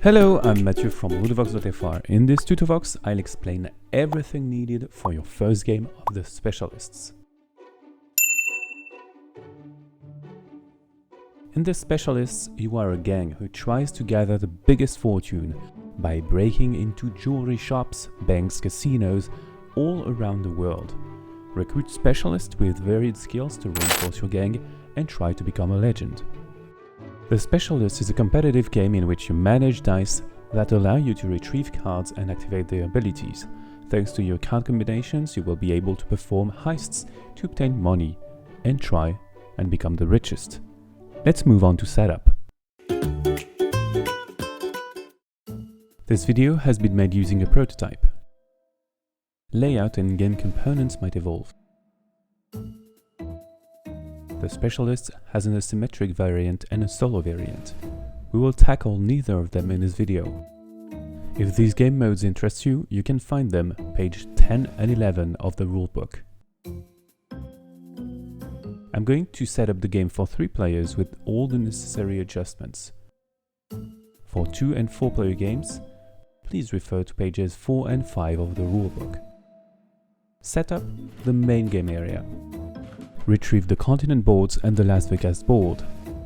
Hello, I'm Mathieu from Tutovox.fr. In this Tutovox, I'll explain everything needed for your first game of the Specialists. In the Specialists, you are a gang who tries to gather the biggest fortune by breaking into jewelry shops, banks, casinos, all around the world. Recruit specialists with varied skills to reinforce your gang and try to become a legend. The Specialist is a competitive game in which you manage dice that allow you to retrieve cards and activate their abilities. Thanks to your card combinations, you will be able to perform heists to obtain money and try and become the richest. Let's move on to setup. This video has been made using a prototype. Layout and game components might evolve. The Specialist has an asymmetric variant and a solo variant. We will tackle neither of them in this video. If these game modes interest you, you can find them page 10 and 11 of the rulebook. I'm going to set up the game for 3 players with all the necessary adjustments. For 2 and 4 player games, please refer to pages 4 and 5 of the rulebook. Set up the main game area. Retrieve the continent boards and the Las Vegas board.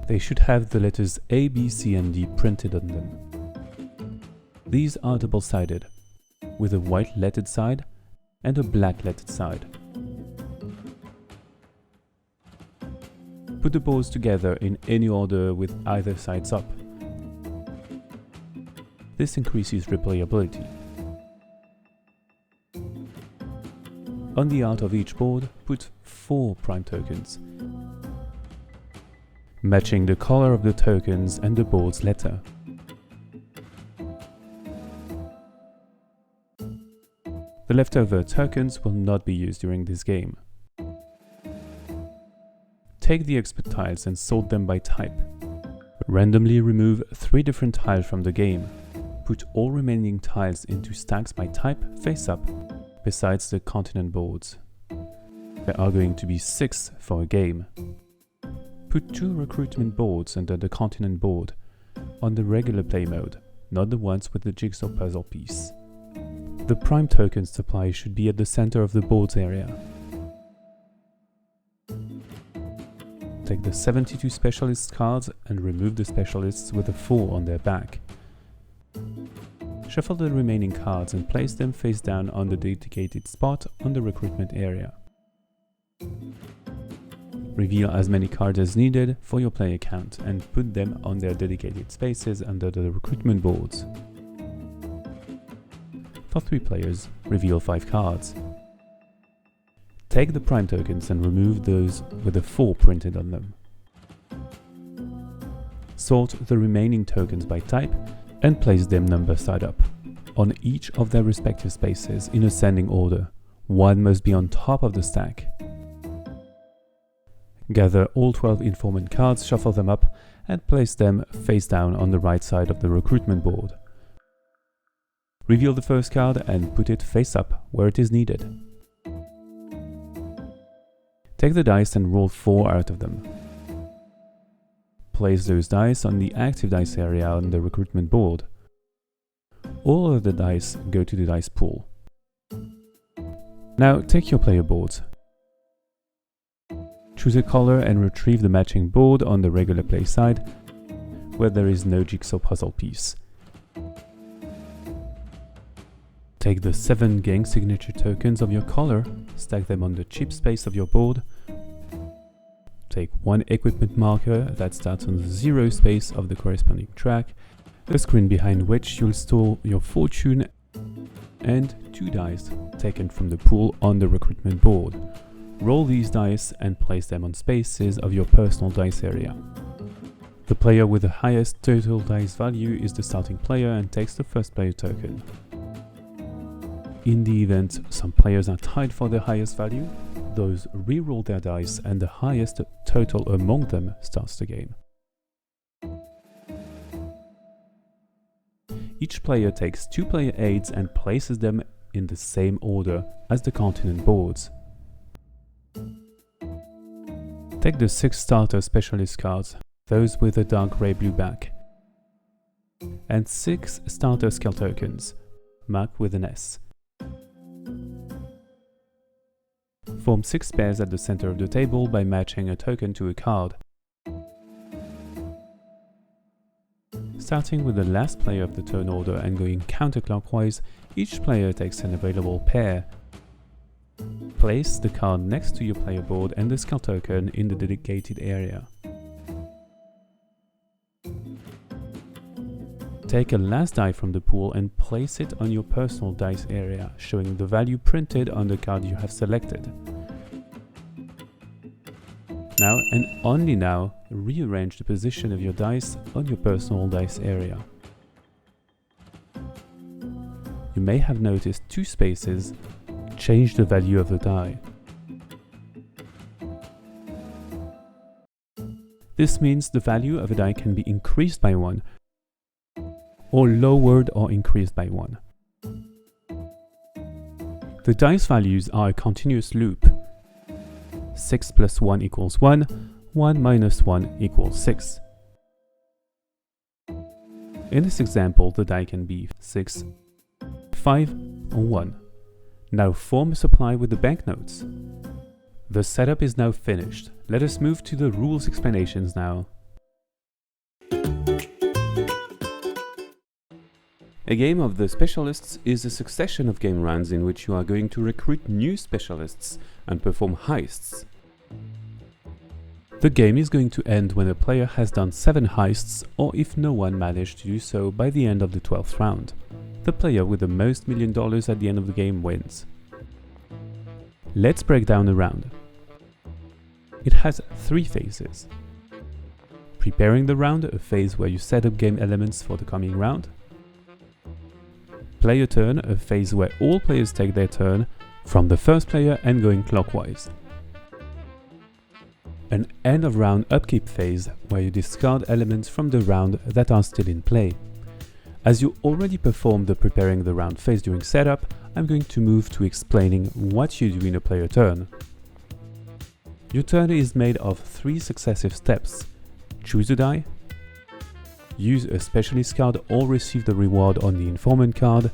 They should have the letters A, B, C and D printed on them. These are double-sided, with a white lettered side and a black lettered side. Put the boards together in any order with either sides up. This increases replayability. On the art of each board, put 4 prime tokens, matching the color of the tokens and the board's letter. The leftover tokens will not be used during this game. Take the expert tiles and sort them by type. Randomly remove 3 different tiles from the game. Put all remaining tiles into stacks by type face up, besides the continent boards. There are going to be 6 for a game. Put 2 recruitment boards under the continent board, on the regular play mode, not the ones with the jigsaw puzzle piece. The prime token supply should be at the center of the boards area. Take the 72 specialist cards and remove the specialists with a 4 on their back. Shuffle the remaining cards and place them face down on the dedicated spot on the recruitment area. Reveal as many cards as needed for your player count and put them on their dedicated spaces under the recruitment boards. For 3 players, reveal 5 cards. Take the prime tokens and remove those with a 4 printed on them. Sort the remaining tokens by type and place them number side up, on each of their respective spaces in ascending order. One must be on top of the stack. Gather all 12 informant cards, shuffle them up, and place them face down on the right side of the recruitment board. Reveal the first card and put it face up where it is needed. Take the dice and roll 4 out of them. Place those dice on the active dice area on the recruitment board. All of the dice go to the dice pool. Now take your player boards. Choose a color and retrieve the matching board on the regular play side, where there is no jigsaw puzzle piece. Take the 7 gang signature tokens of your color, stack them on the chip space of your board. Take 1 equipment marker that starts on the 0 space of the corresponding track, a screen behind which you'll store your fortune, and 2 dice taken from the pool on the recruitment board. Roll these dice and place them on spaces of your personal dice area. The player with the highest total dice value is the starting player and takes the first player token. In the event some players are tied for the highest value, those re-roll their dice and the highest total among them starts the game. Each player takes 2 player aids and places them in the same order as the continent boards. Take the 6 starter specialist cards, those with a dark grey-blue back. and 6 starter skill tokens, marked with an S. Form 6 pairs at the center of the table by matching a token to a card. Starting with the last player of the turn order and going counterclockwise, each player takes an available pair. Place the card next to your player board and the skill token in the dedicated area. Take a last die from the pool and place it on your personal dice area, showing the value printed on the card you have selected. Now, and only now, rearrange the position of your dice on your personal dice area. You may have noticed 2 spaces. Change the value of the die. This means the value of a die can be increased by 1, or lowered or increased by 1. The dice values are a continuous loop. 6 plus 1 equals 1, 1 minus 1 equals 6. In this example, the die can be 6, 5, or 1. Now form a supply with the banknotes. The setup is now finished. Let us move to the rules explanations now. A game of the specialists is a succession of game rounds in which you are going to recruit new specialists and perform heists. The game is going to end when a player has done 7 heists, or if no one managed to do so by the end of the 12th round. The player with the most $1 million at the end of the game wins. Let's break down a round. It has 3 phases. Preparing the round, a phase where you set up game elements for the coming round. Player turn, a phase where all players take their turn from the first player and going clockwise. An end of round upkeep phase where you discard elements from the round that are still in play. As you already performed the preparing the round phase during setup, I'm going to move to explaining what you do in a player turn. Your turn is made of 3 successive steps. Choose a die, use a specialist card or receive the reward on the informant card,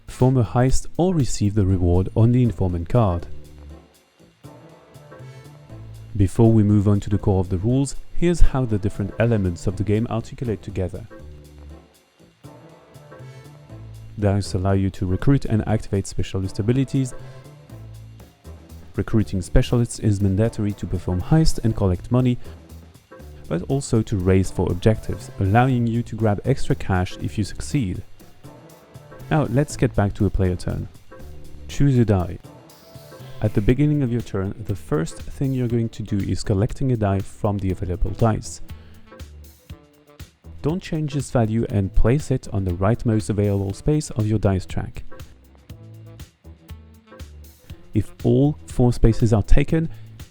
form a heist or receive the reward on the informant card. Before we move on to the core of the rules, here's how the different elements of the game articulate together. Dice allow you to recruit and activate specialist abilities. Recruiting specialists is mandatory to perform heists and collect money, but also to race for objectives, allowing you to grab extra cash if you succeed. Now let's get back to a player turn. Choose a die. At the beginning of your turn, the first thing you're going to do is collecting a die from the available dice. Don't change this value and place it on the rightmost available space of your dice track. If all 4 spaces are taken,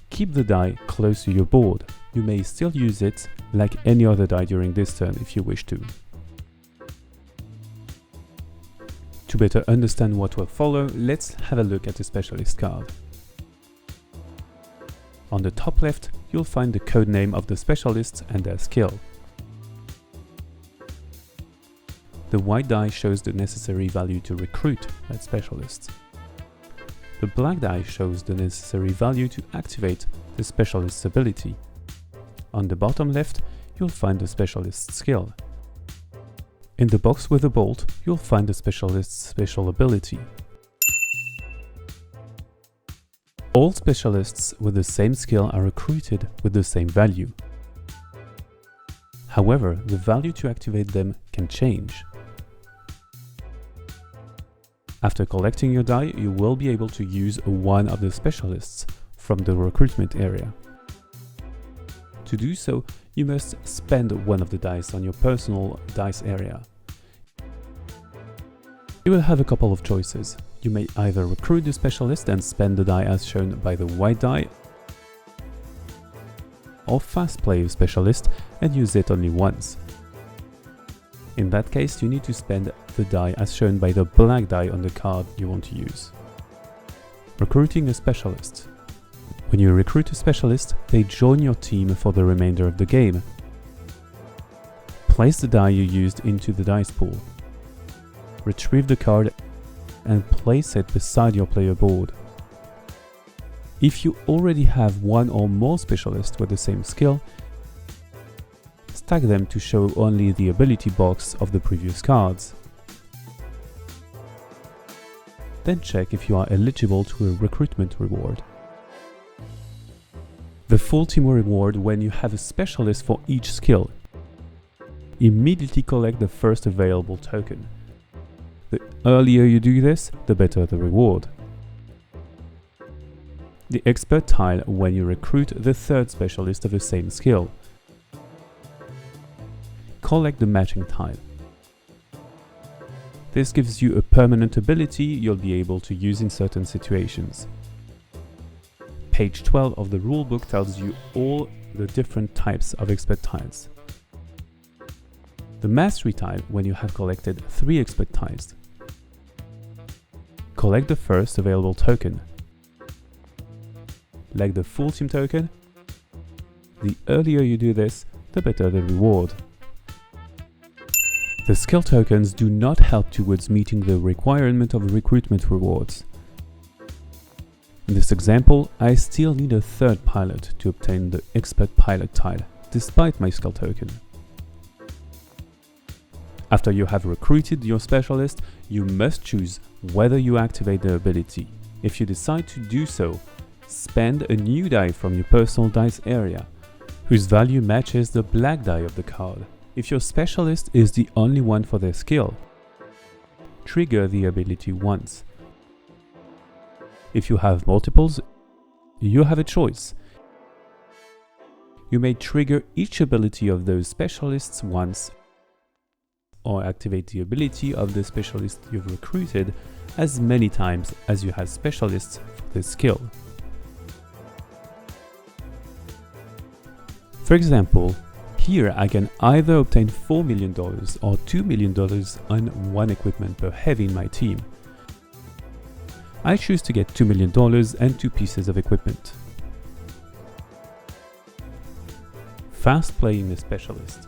keep the die close to your board. You may still use it like any other die during this turn if you wish to. To better understand what will follow, let's have a look at the specialist card. On the top left, you'll find the code name of the specialist and their skill. The white die shows the necessary value to recruit that specialist. The black die shows the necessary value to activate the specialist's ability. On the bottom left, you'll find the specialist's skill. In the box with a bolt, you'll find the specialist's special ability. All specialists with the same skill are recruited with the same value. However, the value to activate them can change. After collecting your die, you will be able to use one of the specialists from the recruitment area. To do so, you must spend one of the dice on your personal dice area. You will have a couple of choices. You may either recruit the specialist and spend the die as shown by the white die, or fast play a specialist and use it only once. In that case, you need to spend the die as shown by the black die on the card you want to use. Recruiting a specialist. When you recruit a specialist, they join your team for the remainder of the game. Place the die you used into the dice pool. Retrieve the card and place it beside your player board. If you already have one or more specialists with the same skill, stack them to show only the ability box of the previous cards. Then check if you are eligible to a recruitment reward. The full team reward when you have a specialist for each skill. Immediately collect the first available token. The earlier you do this, the better the reward. The expert tile when you recruit the third specialist of the same skill. Collect the matching tile. This gives you a permanent ability you'll be able to use in certain situations. Page 12 of the rulebook tells you all the different types of expert tiles. The mastery tile when you have collected 3 expert tiles. Collect the first available token. Like the full team token, the earlier you do this, the better the reward. The skill tokens do not help towards meeting the requirement of recruitment rewards. In this example, I still need a third pilot to obtain the expert pilot tile, despite my skill token. After you have recruited your specialist, you must choose whether you activate the ability. If you decide to do so, spend a new die from your personal dice area, whose value matches the black die of the card. If your specialist is the only one for their skill, trigger the ability once. If you have multiples, you have a choice. You may trigger each ability of those specialists once, or activate the ability of the specialist you've recruited as many times as you have specialists for this skill. For example, here I can either obtain $4 million or $2 million on one equipment per heavy in my team. I choose to get $2 million and 2 pieces of equipment. Fast playing a specialist.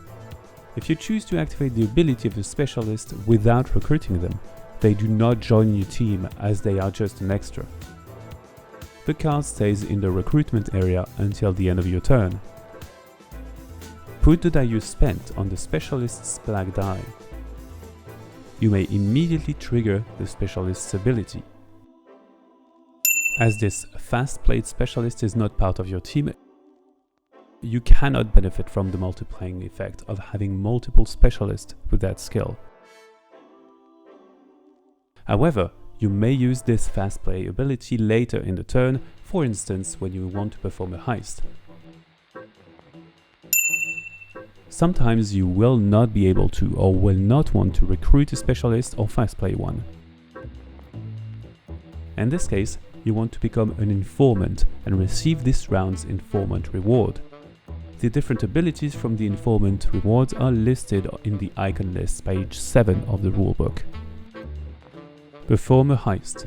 If you choose to activate the ability of the specialist without recruiting them, they do not join your team as they are just an extra. The card stays in the recruitment area until the end of your turn. Put the die you spent on the specialist's black die. You may immediately trigger the specialist's ability. As this fast-played specialist is not part of your team, you cannot benefit from the multiplying effect of having multiple specialists with that skill. However, you may use this fast play ability later in the turn, for instance when you want to perform a heist. Sometimes you will not be able to or will not want to recruit a specialist or fast play one. In this case, you want to become an informant and receive this round's informant reward. The different abilities from the informant rewards are listed in the icon list, page 7 of the rulebook. Perform a heist.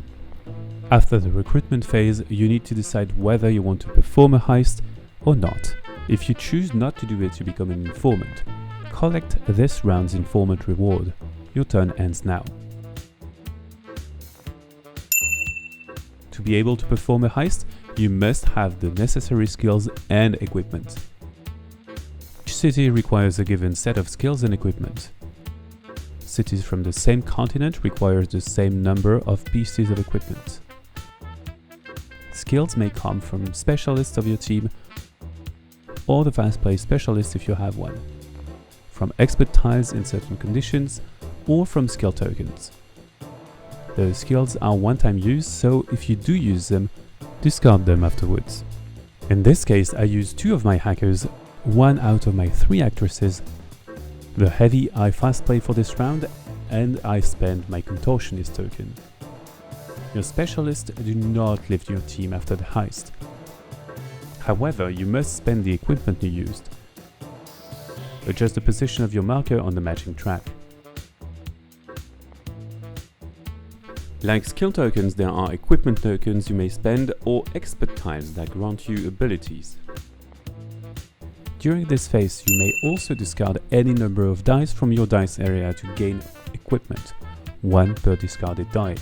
After the recruitment phase, you need to decide whether you want to perform a heist or not. If you choose not to do it, you become an informant. Collect this round's informant reward. Your turn ends now. To be able to perform a heist, you must have the necessary skills and equipment. Each city requires a given set of skills and equipment. Cities from the same continent require the same number of pieces of equipment. Skills may come from specialists of your team or the fast play specialist if you have one, from expert tiles in certain conditions, or from skill tokens. The skills are one-time use, so if you do use them, discard them afterwards. In this case, I use 2 of my hackers, 1 out of my 3 actresses. The heavy I fast play for this round, and I spend my contortionist token. Your specialists do not lift your team after the heist. However, you must spend the equipment you used. Adjust the position of your marker on the matching track. Like skill tokens, there are equipment tokens you may spend or expert tiles that grant you abilities. During this phase, you may also discard any number of dice from your dice area to gain equipment, 1 per discarded die.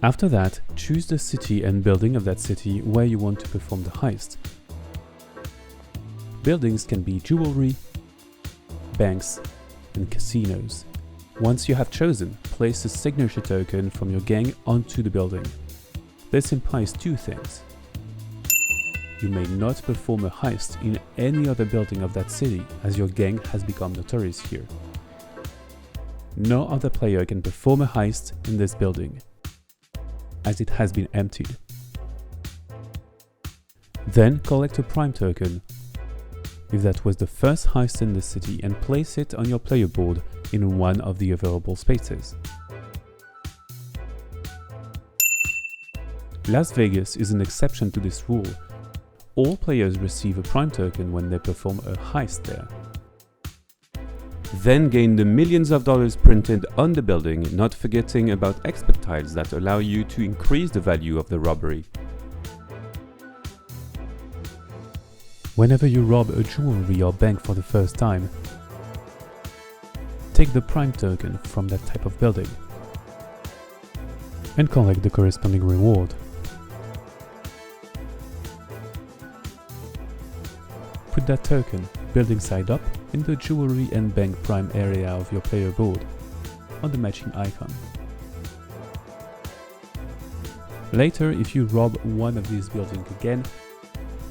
After that, choose the city and building of that city where you want to perform the heist. Buildings can be jewelry, banks, and casinos. Once you have chosen, place a signature token from your gang onto the building. This implies two things. You may not perform a heist in any other building of that city, as your gang has become notorious here. No other player can perform a heist in this building, as it has been emptied. Then collect a prime token, if that was the first heist in the city, and place it on your player board in one of the available spaces. Las Vegas is an exception to this rule. All players receive a prime token when they perform a heist there. Then gain the millions of dollars printed on the building, not forgetting about expert tiles that allow you to increase the value of the robbery. Whenever you rob a jewelry or bank for the first time, take the prime token from that type of building and collect the corresponding reward. Put that token, building side up, in the jewelry and bank prime area of your player board, on the matching icon. Later, if you rob one of these buildings again,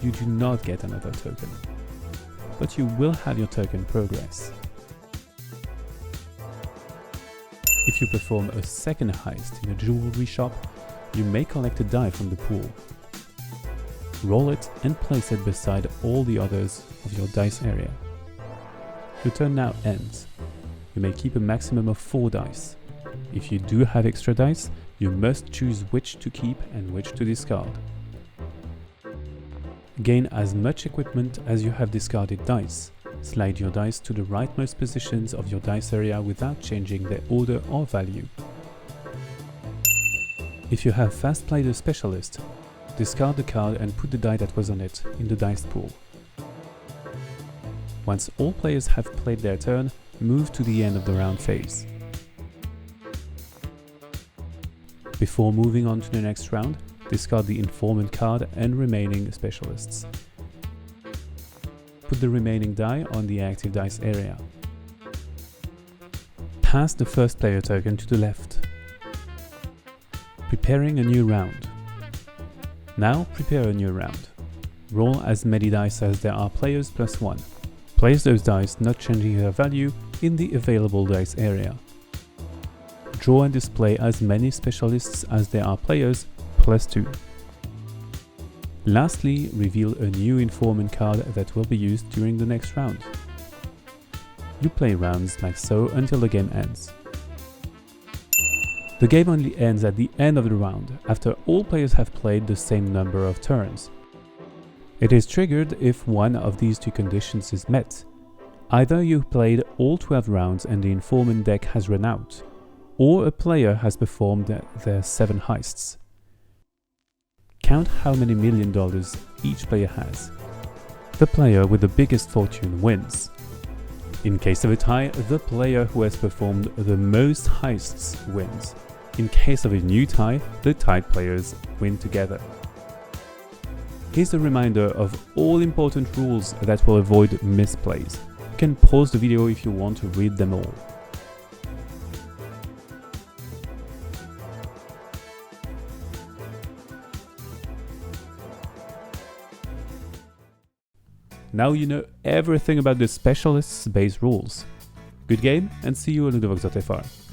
you do not get another token, but you will have your token progress. If you perform a second heist in a jewelry shop, you may collect a die from the pool. Roll it and place it beside all the others of your dice area. Your turn now ends. You may keep a maximum of 4 dice. If you do have extra dice, you must choose which to keep and which to discard. Gain as much equipment as you have discarded dice. Slide your dice to the rightmost positions of your dice area without changing their order or value. If you have fast played a specialist, discard the card and put the die that was on it in the dice pool. Once all players have played their turn, move to the end of the round phase. Before moving on to the next round, discard the informant card and remaining specialists. Put the remaining die on the active dice area. Pass the first player token to the left. Preparing a new round. Now prepare a new round. Roll as many dice as there are players plus 1. Place those dice, not changing their value, in the available dice area. Draw and display as many specialists as there are players plus 2. Lastly, reveal a new informant card that will be used during the next round. You play rounds like so until the game ends. The game only ends at the end of the round, after all players have played the same number of turns. It is triggered if one of these two conditions is met. Either you played all 12 rounds and the informant deck has run out, or a player has performed their 7 heists. Count how many $1 million each player has. The player with the biggest fortune wins. In case of a tie, the player who has performed the most heists wins. In case of a new tie, the tied players win together. Here's a reminder of all important rules that will avoid misplays. You can pause the video if you want to read them all. Now you know everything about the specialist's base rules. Good game, and see you on Tutovox.fr.